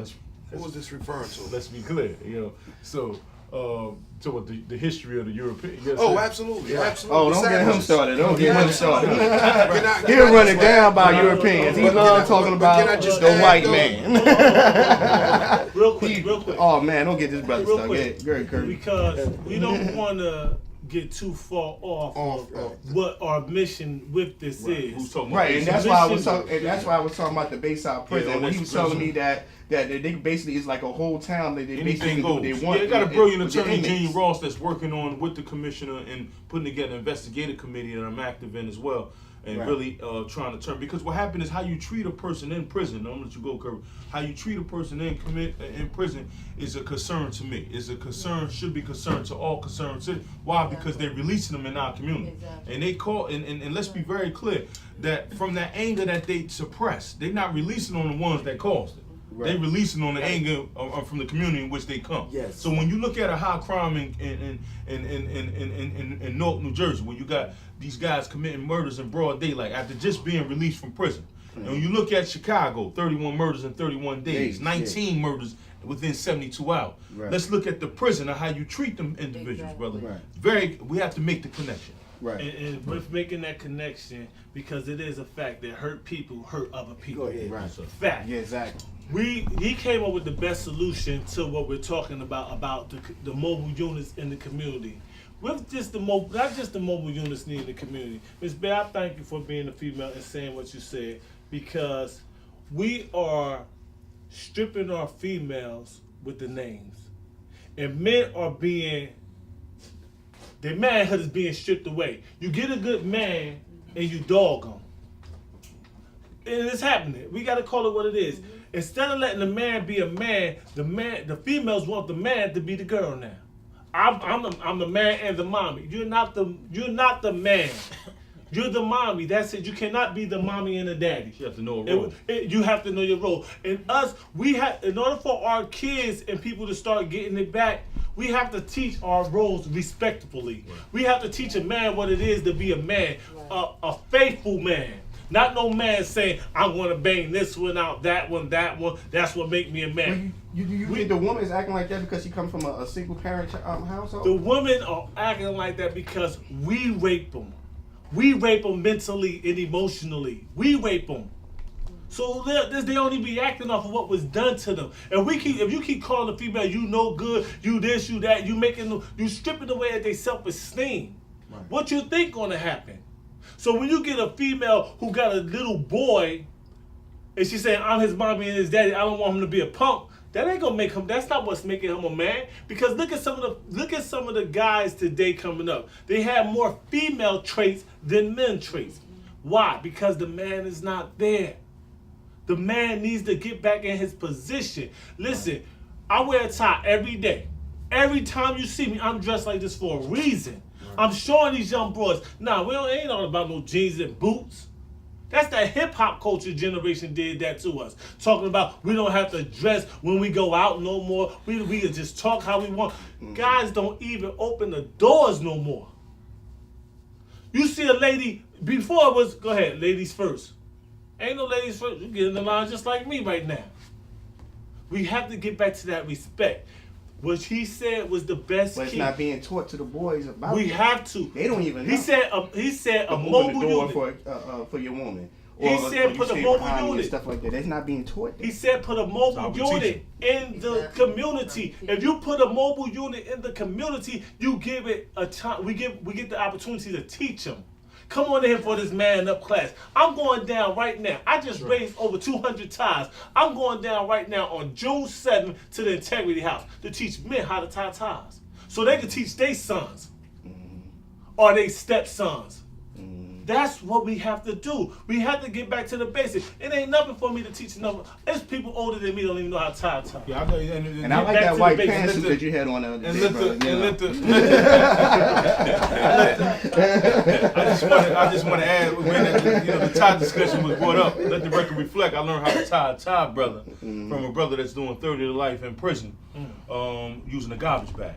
What was this referring to? Let's be clear. You know, so what the history of the European. Yes, Oh, sir. absolutely, absolutely. Oh, don't get him started. Don't get him started. Can He'll I run just it down by no, Europeans. He but loves can I- talking but can about I just the add, white though? man. Real quick. Oh man, don't get this brother Real stuck. quick. Go ahead, Kirby. Because we don't want to get too far off what our mission with this Who's is. talking about Right, and this? that's why I was talking. And that's why I was talking about the Bayside prison. Yeah, when he was that's telling me that they basically is like a whole town that they basically Anything do goes. what they want. Yeah, they got a brilliant with the attorney, inmates. Gene Ross, that's working on with the commissioner and putting together an investigative committee that I'm active in as well. And Right. really trying to turn, because what happened is how you treat a person in prison. Don't let you go, Kirby. How you treat a person in prison is a concern to me. Is a concern, should be concern to all concerned citizens. Why? Because they're releasing them in our community, Exactly. and they call and let's be very clear that from that anger that they suppress, they're not releasing on the ones that caused it. Right. They releasing on the anger from the community in which they come. Yes. So when you look at a high crime in Newark, New Jersey, where you got these guys committing murders in broad daylight after just being released from prison, and when you look at Chicago, 31 murders in 31 days, 19 murders within 72 hours. Right. Let's look at the prison and how you treat them individuals, Exactly. brother. Right. We have to make the connection. Right. And with making that connection, because it is a fact that hurt people hurt other people. Go ahead. Right. Fact. Yeah, exactly. He came up with the best solution to what we're talking about the mobile units in the community. With just not just the mobile units needed in the community. Ms. Bay, I thank you for being a female and saying what you said, because we are stripping our females with the names, and men are their manhood is being stripped away. You get a good man and you dog him. And it's happening. We gotta call it what it is. Instead of letting the man be a man, the females want the man to be the girl now. I'm the man and the mommy. You're not the man. You're the mommy. That's it. You cannot be the mommy and the daddy. You have to know a role. You have to know your role. And us, in order for our kids and people to start getting it back, we have to teach our roles respectfully. Right. We have to teach a man what it is to be a man, a faithful man. Not no man saying, I'm going to bang this one out, that one. That's what make me a man. You think the woman is acting like that because she comes from a single parent household? The women are acting like that because we rape them. We rape them mentally and emotionally. We rape them. So they only be acting off of what was done to them. And if you keep calling the female, you no good, you this, you that, you stripping away at their self-esteem. Right. What you think gonna happen? So when you get a female who got a little boy, and she's saying, I'm his mommy and his daddy, I don't want him to be a punk, that ain't gonna make him, that's not what's making him a man. Because look at some of the guys today coming up. They have more female traits than men traits. Why? Because the man is not there. The man needs to get back in his position. Listen, I wear a tie every day. Every time you see me, I'm dressed like this for a reason. I'm showing these young boys, ain't all about no jeans and boots. That's that hip-hop culture generation did that to us. Talking about we don't have to dress when we go out no more. We can just talk how we want. Guys don't even open the doors no more. You see a lady, before it was, go ahead, ladies first. Ain't no ladies first. You get in the line just like me right now. We have to get back to that respect. What he said was the best. But it's not being taught to the boys about. We have to. They don't even know. He said a mobile open the door unit for your woman. He said put a mobile unit. And stuff like that. That's not being taught. He said put a mobile unit in the community. If you put a mobile unit in the community, you give it a time. We get the opportunity to teach them. Come on in here for this man up class. I'm going down right now. I just raised over 200 ties. I'm going down right now on June 7th to the Integrity House to teach men how to tie ties. So they can teach their sons or their stepsons. That's what we have to do. We have to get back to the basics. It ain't nothing for me to teach another. There's people older than me don't even know how to tie a tie. Yeah, I know. And I like that white pantsuit that you had on the other day, I just want to add, when the tie discussion was brought up, let the record reflect. I learned how to tie a tie, brother, from a brother that's doing 30 to life in prison, using a garbage bag.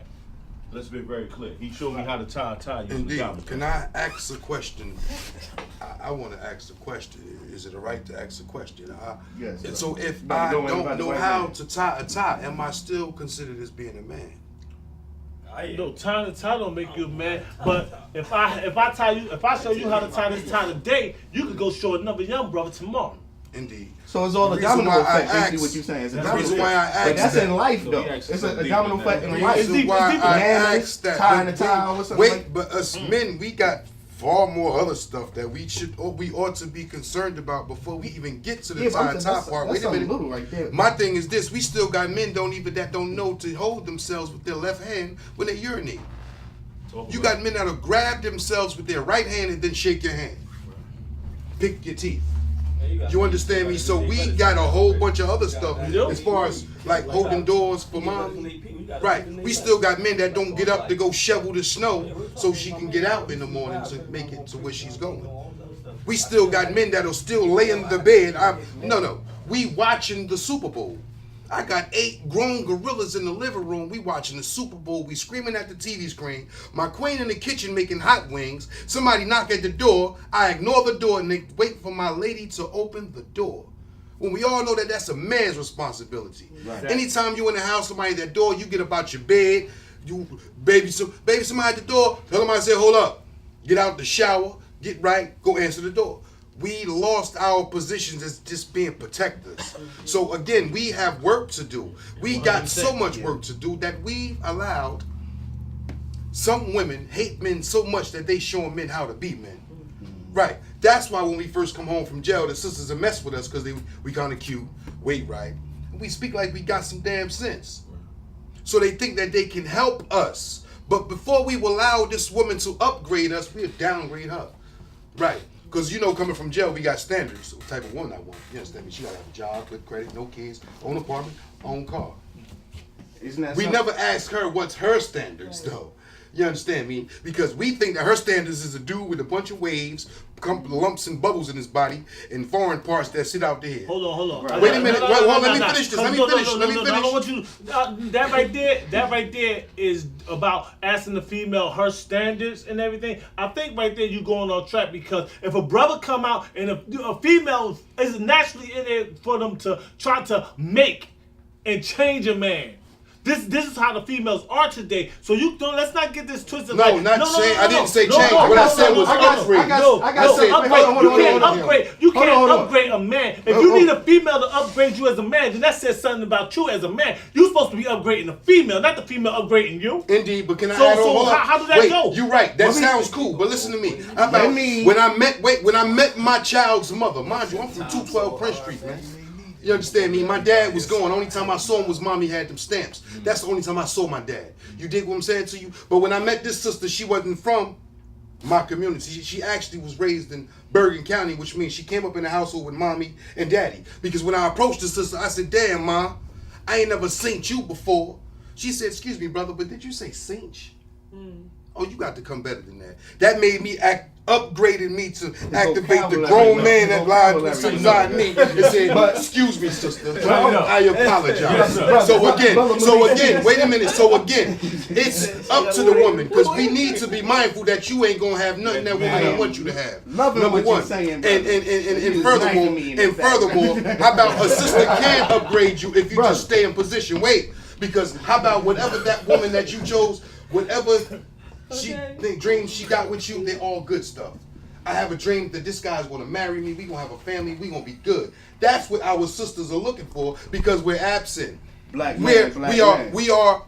Let's be very clear. He showed me how to tie a tie using a garbage bag. Can I ask a question? I want to ask a question. Is it a right to ask a question? Yes. So if I don't know how to tie a tie, am I still considered as being a man? No, tying a tie don't make you a man. But if I show you how to tie this tie today, you could go show another young brother tomorrow. Indeed. So it's all a domino effect, basically what you're saying. It's a domino effect. But that's in life, though. It's a domino effect in life. The reason why I asked that. Tying a tie or something like that. But us men, we got far more other stuff that we ought to be concerned about before we even get to the tie part. Wait a minute. Right there. My thing is this: we still got men that don't know to hold themselves with their left hand when they urinate. You got men that'll grab themselves with their right hand and then shake your hand, pick your teeth. You understand me? So we got a whole bunch of other stuff as far as like holding doors for mom. Right. We still got men that don't get up to go shovel the snow so she can get out in the morning to make it to where she's going. We still got men that'll still lay in the bed. No. We watching the Super Bowl. I got 8 grown gorillas in the living room. We watching the Super Bowl. We screaming at the TV screen. My queen in the kitchen making hot wings. Somebody knock at the door. I ignore the door and they wait for my lady to open the door. When we all know that that's a man's responsibility. Right. Anytime you in the house, somebody at that door, you get about your bed. You baby somebody at the door. Tell them I said, hold up. Get out the shower. Get right. Go answer the door. We lost our positions as just being protectors. So again, we have work to do. We got so much work to do that we've allowed some women hate men so much that they showing men how to be men. Right. That's why when we first come home from jail, the sisters are mess with us because we kind of cute, wait right. We speak like we got some damn sense. So they think that they can help us. But before we will allow this woman to upgrade us, we'll downgrade her. Right. Because, coming from jail, we got standards. What type of woman I want. You understand me? She got to have a job, good credit, no kids, own apartment, own car. Isn't that we never ask her what's her standards, though. You understand me? Because we think that her standards is a dude with a bunch of waves, lumps and bubbles in his body, and foreign parts that sit out there. Hold on. Right. Wait a minute. Let me finish this. Let me finish. I don't want you. That right there is about asking the female her standards and everything. I think right there you going on track because if a brother come out and a female is naturally in there for them to try to make and change a man. This is how the females are today. So let's not get this twisted. No, change. I didn't say change. What I said was upgrade. You can't upgrade a man. If you need a female to upgrade you as a man, then that says something about you as a man. You're supposed to be upgrading the female, not the female upgrading you. Indeed, but can I add on? How did that go? You're right. That sounds cool, but listen to me. When I met my child's mother, mind you, I'm from 212 Prince Street, man. You understand me? My dad was gone. Only time I saw him was mommy had them stamps. That's the only time I saw my dad. You dig what I'm saying to you? But when I met this sister, she wasn't from my community. She actually was raised in Bergen County, which means she came up in the household with mommy and daddy. Because when I approached the sister, I said, damn, Ma, I ain't never seen you before. She said, excuse me, brother, but did you say cinch? Oh, you got to come better than that. That made me upgraded me to activate the grown man that lied beside me and said, excuse me, sister, I apologize. So again, wait a minute. So again, it's up to the woman, because we need to be mindful that you ain't gonna have nothing that woman don't want you to have. Loving Number what one. you're saying, And furthermore, how about a sister can upgrade you if you just stay in position? Wait, because how about whatever that woman that you chose, whatever the dreams she got with you, they're all good stuff. I have a dream that this guy's gonna marry me, we gonna have a family, we gonna be good. That's what our sisters are looking for, because we're absent. We are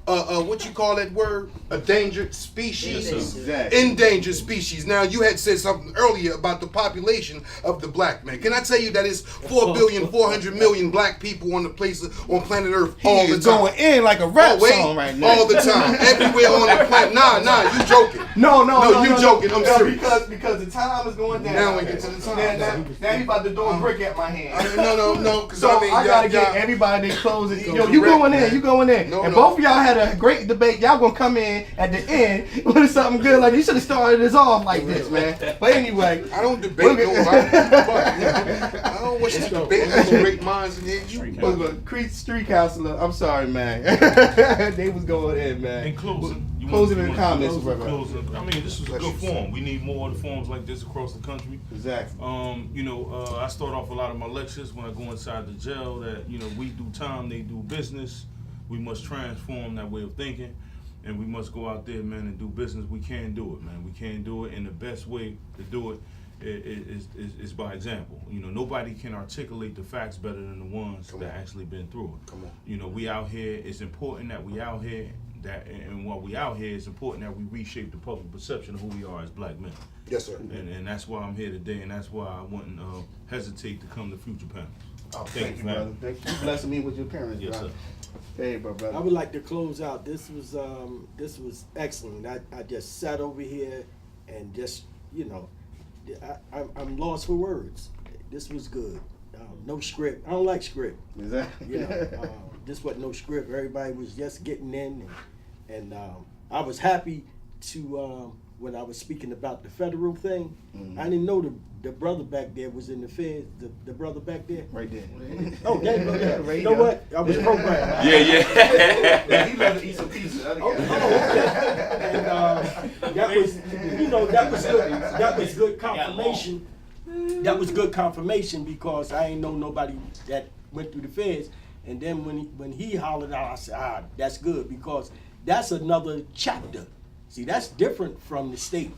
what you call that word? Endangered species. Yes, exactly. Endangered species. Now, you had said something earlier about the population of the black man. Can I tell you that it's 4,400,000,000 black people on the on planet Earth all the time? Going in like a rap song right now. All the time. Everywhere on the planet. Nah, you joking. No, you joking. I'm serious. Because the time is going down. Now we get to the time. Now he about to throw a brick at my hand. No. So I gotta get everybody to close it. Yo, you going in. And both of y'all had a great debate. Y'all gonna come in at the end with something good. Like, you should have started this off like this, man. But anyway, I don't debate nobody. I don't wish to debate with great minds in here. Street counselor, I'm sorry, man. They was going in, man. In closing, in the comments, brother. I mean, this was a good forum. We need more of the forums like this across the country. Exactly. I start off a lot of my lectures when I go inside the jail that, we do time, they do business. We must transform that way of thinking, and we must go out there, man, and do business. We can do it, man. We can do it, and the best way to do it is by example. Nobody can articulate the facts better than the ones that actually been through it. Come on. We out here. It's important that we out here. And while we out here, it's important that we reshape the public perception of who we are as black men. Yes, sir. And that's why I'm here today, and that's why I wouldn't hesitate to come to future panels. Oh, thank you, brother. Thank you for blessing me with your parents, yes, brother. Sir. Hey, brother. I would like to close out. This was excellent. I just sat over here and just, I'm lost for words. This was good. No script. I don't like script. Exactly. This wasn't no script. Everybody was just getting in, and I was happy to when I was speaking about the federal thing. Mm-hmm. I didn't know the brother back there was in the feds. The brother back there, right there. Oh, there you go. There. You know what? I was programmed. Yeah. He loved to eat some pizza. Okay. And that was good. That was good confirmation. That was good confirmation, because I ain't know nobody that went through the feds. And then when he hollered out, I said, that's good, because that's another chapter. See, that's different from the state.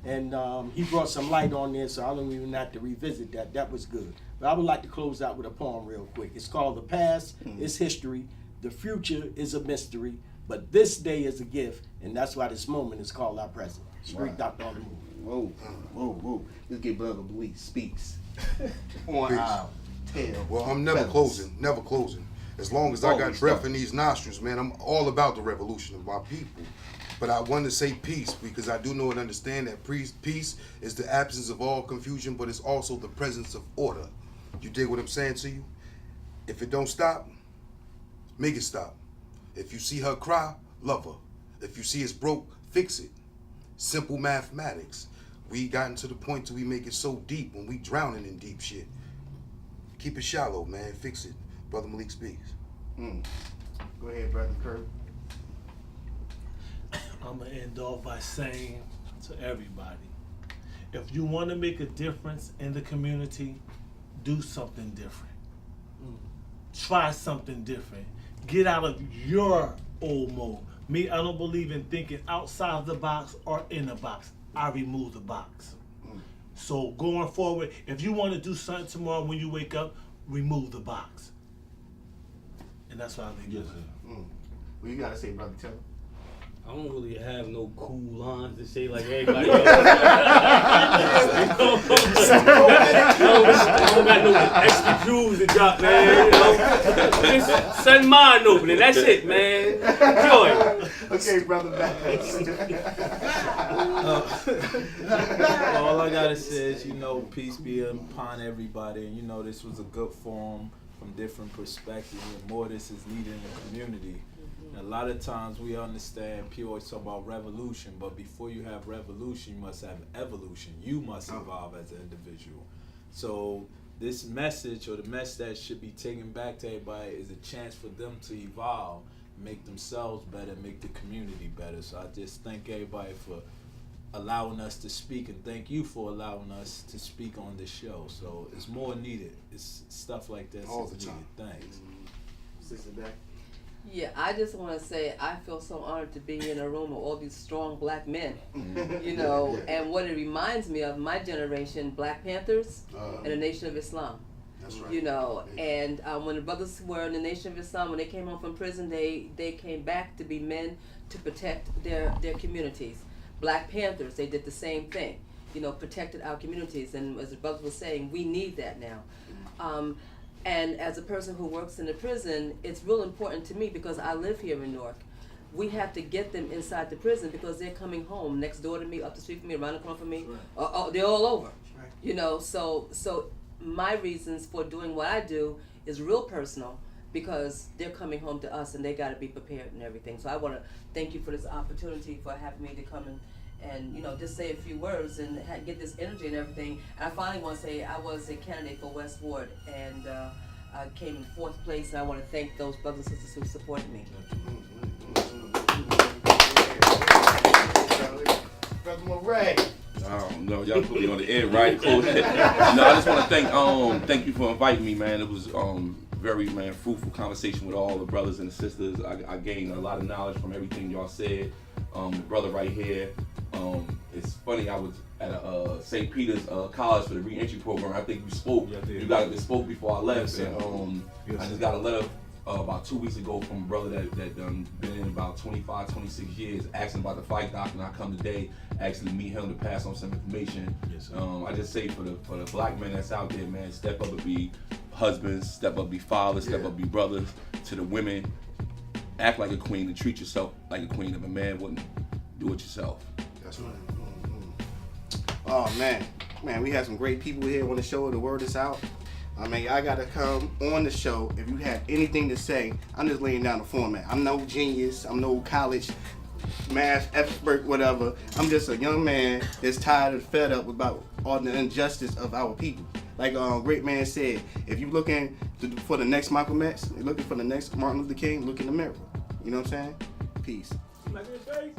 And he brought some light on there, so I don't even have to revisit that. That was good. But I would like to close out with a poem real quick. It's called The Past is History, the Future is a Mystery, but this day is a gift, and that's why this moment is called our present. Street Doctor on the Move. Whoa. Let's get Brother Malik speaks on our tail. Well, I'm never closing. As long as I got breath in these nostrils, man, I'm all about the revolution of my people. But I want to say peace, because I do know and understand that peace is the absence of all confusion, but it's also the presence of order. You dig what I'm saying to you? If it don't stop, make it stop. If you see her cry, love her. If you see it's broke, fix it. Simple mathematics. We gotten to the point till we make it so deep when we drowning in deep shit. Keep it shallow, man. Fix it. Brother Malik speaks. Go ahead, Brother Kirby. I'm going to end off by saying to everybody, if you want to make a difference in the community, do something different. Try something different. Get out of your old mode. Me, I don't believe in thinking outside the box or in the box. I remove the box. So going forward, if you want to do something tomorrow when you wake up, remove the box. And that's what I think. Yes, sir. What you got to say, Brother Terrell? I don't really have no cool lines to say like everybody else. I don't got no extra jewels to drop, man. Just send mine opening. That's it, man. Enjoy. Okay, Brother All I gotta say is, peace be upon everybody. And this was a good forum from different perspectives, and more this is needed in the community. A lot of times we understand people always talk about revolution, but before you have revolution, you must have evolution. You must evolve as an individual. So this message, or the message that should be taken back to everybody, is a chance for them to evolve, make themselves better, make the community better. So I just thank everybody for allowing us to speak, and thank you for allowing us to speak on this show. So it's more needed. It's stuff like this All is the time. needed. Thanks. Sister back. Yeah, I just want to say I feel so honored to be in a room of all these strong black men, you know, and what it reminds me of, my generation, Black Panthers and the Nation of Islam. That's right. You know, and when the brothers were in the Nation of Islam, when they came home from prison, they came back to be men to protect their communities. Black Panthers, they did the same thing, you know, protected our communities, and as the brothers were saying, we need that now. And as a person who works in the prison, it's real important to me because I live here in Newark. We have to get them inside the prison because they're coming home next door to me, up the street from me, around the corner from me. They're all over. Right. You know, so my reasons for doing what I do is real personal because they're coming home to us and they got to be prepared and everything. So I want to thank you for this opportunity, for having me to come and you know, just say a few words and get this energy and everything. And I finally want to say I was a candidate for West Ward, and I came in 4th place, and I want to thank those brothers and sisters who supported me. Brother Marem. No, y'all put me on the end, right? Cool. No, I just want to thank you for inviting me, man. It was very fruitful conversation with all the brothers and the sisters. I gained a lot of knowledge from everything y'all said. The brother right here, it's funny, I was at St. Peter's College for the re-entry program. I think you spoke. Yeah, I did. You got it spoke before I left. Yes, And yes, I just got a letter about 2 weeks ago from a brother that been in about 25, 26 years, asking about the fight doctor. And I come today actually meet him to pass on some information. Yes, sir. I just say for the black men that's out there, man, step up and be husbands, step up, be fathers, step up, be brothers. To the women, act like a queen and treat yourself like a queen. If a man wouldn't, do it yourself. That's right. Oh man, we have some great people here on the show. The word is out. I mean, I gotta come on the show. If you have anything to say, I'm just laying down the format. I'm no genius. I'm no college math expert, whatever. I'm just a young man that's tired and fed up about all the injustice of our people. Like great man said, if you're looking for the next Malcolm X, you're looking for the next Martin Luther King, look in the mirror. You know what I'm saying? Peace. Like this face?